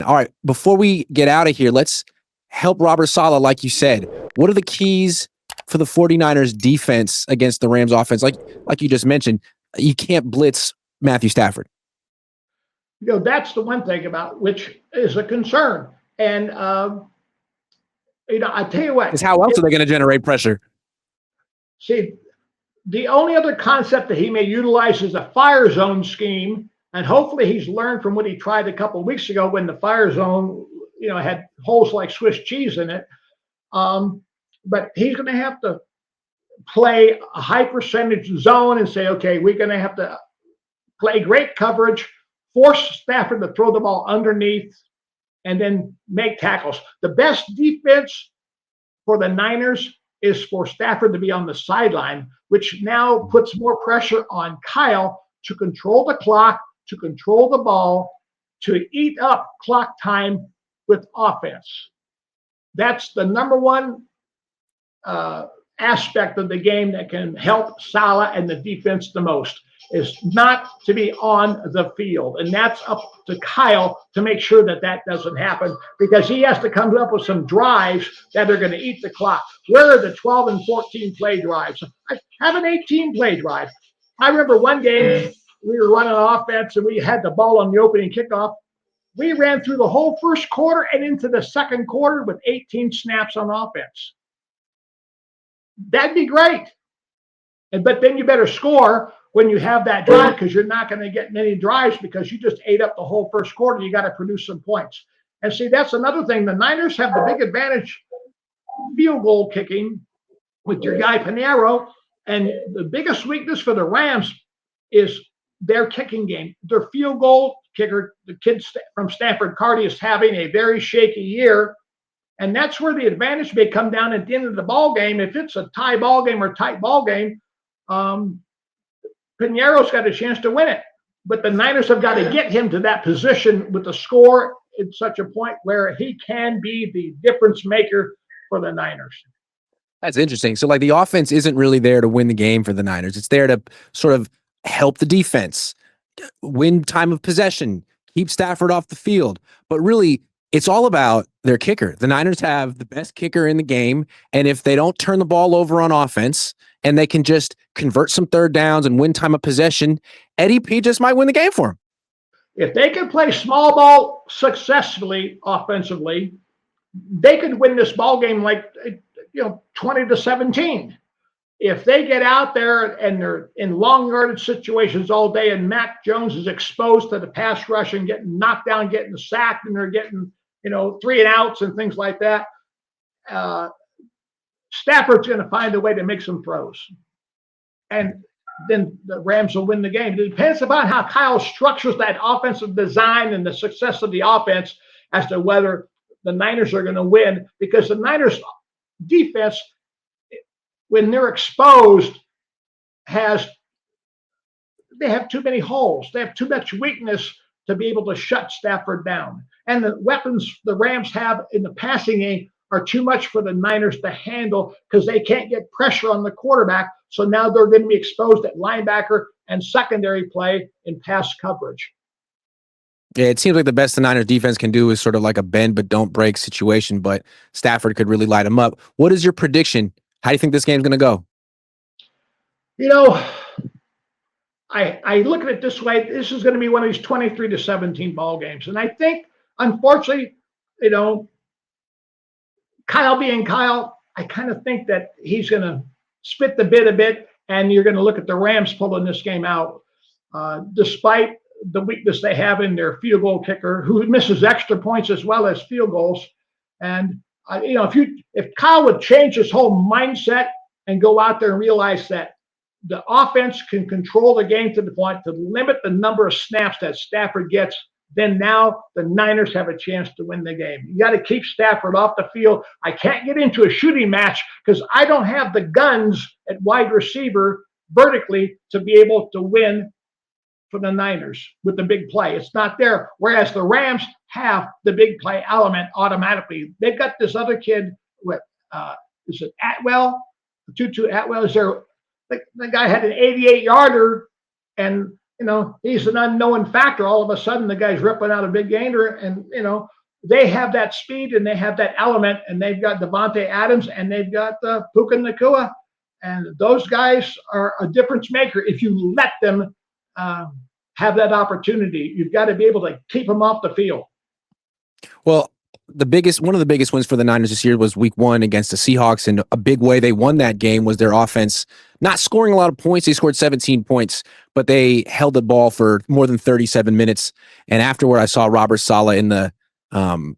All right, before we get out of here, let's help Robert Saleh, like you said. What are the keys for the 49ers defense against the Rams offense? Like you just mentioned, you can't blitz Matthew Stafford. That's the one thing about which is a concern. And, I tell you what. Because how else are they going to generate pressure? See, the only other concept that he may utilize is a fire zone scheme. And hopefully he's learned from what he tried a couple of weeks ago when the fire zone, had holes like Swiss cheese in it. But he's going to have to play a high percentage zone and say, okay, we're going to have to play great coverage, force Stafford to throw the ball underneath, and then make tackles. The best defense for the Niners is for Stafford to be on the sideline, which now puts more pressure on Kyle to control the clock, to control the ball, to eat up clock time with offense. That's the number one aspect of the game that can help Saleh and the defense the most, is not to be on the field. And that's up to Kyle to make sure that that doesn't happen, because he has to come up with some drives that are going to eat the clock. Where are the 12 and 14 play drives? I have an 18 play drive. I remember one game we were running an offense and we had the ball on the opening kickoff. We ran through the whole first quarter and into the second quarter with 18 snaps on offense. That'd be great. But then you better score when you have that drive, because you're not going to get many drives because you just ate up the whole first quarter. You got to produce some points. And see, that's another thing. The Niners have the big advantage field goal kicking with your guy Pinheiro. And the biggest weakness for the Rams is their kicking game. Their field goal kicker, the kid from Stanford Carty, is having a very shaky year. And that's where the advantage may come down at the end of the ball game. If it's a tie ball game or tight ball game, Pinheiro's got a chance to win it. But the Niners have got to get him to that position with the score at such a point where he can be the difference maker for the Niners. That's interesting. So, like, the offense isn't really there to win the game for the Niners. It's there to sort of help the defense, win time of possession, keep Stafford off the field. But really, it's all about their kicker. The Niners have the best kicker in the game, and if they don't turn the ball over on offense and they can just convert some third downs and win time of possession, Eddie P just might win the game for him. If they can play small ball successfully offensively, they could win this ball game like 20-17. If they get out there and they're in long yardage situations all day and Mac Jones is exposed to the pass rush and getting knocked down, getting sacked, and they're getting 3 and outs and things like that, Stafford's going to find a way to make some throws. And then the Rams will win the game. It depends upon how Kyle structures that offensive design and the success of the offense as to whether the Niners are going to win, because the Niners defense, when they're exposed, they have too many holes. They have too much weakness to be able to shut Stafford down. And the weapons the Rams have in the passing game are too much for the Niners to handle, because they can't get pressure on the quarterback. So now they're going to be exposed at linebacker and secondary play in pass coverage. Yeah, it seems like the best the Niners defense can do is sort of like a bend but don't break situation, but Stafford could really light them up. What is your prediction? How do you think this game's going to go? I look at it this way. This is going to be one of these 23-17 ball games. And I think, unfortunately, Kyle being Kyle, I kind of think that he's going to spit the bit a bit, and you're going to look at the Rams pulling this game out, despite the weakness they have in their field goal kicker, who misses extra points as well as field goals. And if Kyle would change his whole mindset and go out there and realize that the offense can control the game to the point to limit the number of snaps that Stafford gets, then now the Niners have a chance to win the game. You got to keep Stafford off the field. I can't get into a shooting match because I don't have the guns at wide receiver vertically to be able to win for the Niners with the big play. It's not there. Whereas the Rams have the big play element automatically. They've got this other kid with, is it Atwell? Tutu Atwell is there. The guy had an 88-yarder, and he's an unknown factor. All of a sudden, the guy's ripping out a big gainer, and they have that speed and they have that element, and they've got Devontae Adams and they've got Puka Nacua, and those guys are a difference maker. If you let them have that opportunity, you've got to be able to keep them off the field. Well, one of the biggest wins for the Niners this year was week 1 against the Seahawks. And a big way they won that game was their offense not scoring a lot of points. They scored 17 points, but they held the ball for more than 37 minutes. And afterward, I saw Robert Saleh in the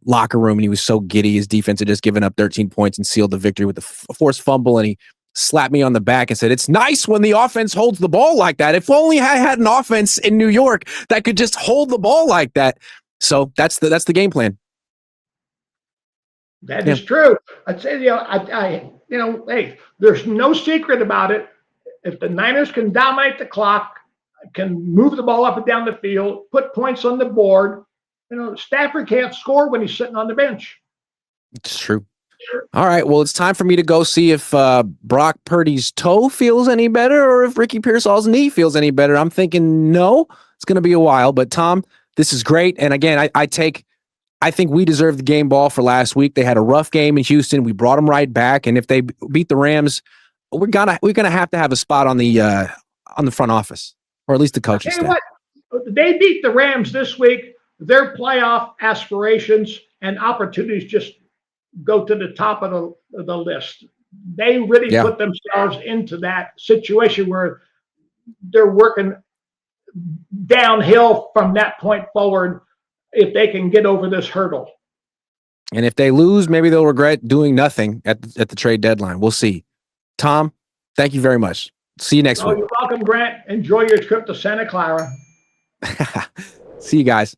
locker room, and he was so giddy. His defense had just given up 13 points and sealed the victory with a forced fumble. And he slapped me on the back and said, "It's nice when the offense holds the ball like that. If only I had an offense in New York that could just hold the ball like that." So that's the game plan. That is true. I'd say, hey, there's no secret about it. If the Niners can dominate the clock, can move the ball up and down the field, put points on the board, Stafford can't score when he's sitting on the bench. It's true. All right. Well, it's time for me to go see if Brock Purdy's toe feels any better or if Ricky Pearsall's knee feels any better. I'm thinking no. It's going to be a while. But, Tom, this is great. And, again, I think we deserved the game ball for last week. They had a rough game in Houston. We brought them right back. And if they beat the Rams, we're gonna have to have a spot on the front office, or at least the coaching staff. What? They beat the Rams this week. Their playoff aspirations and opportunities just go to the top of the list. They really put themselves into that situation where they're working downhill from that point forward if they can get over this hurdle. And if they lose, maybe they'll regret doing nothing at the trade deadline. We'll see. Tom, thank you very much. See you next week. You're welcome, Grant. Enjoy your trip to Santa Clara. See you guys.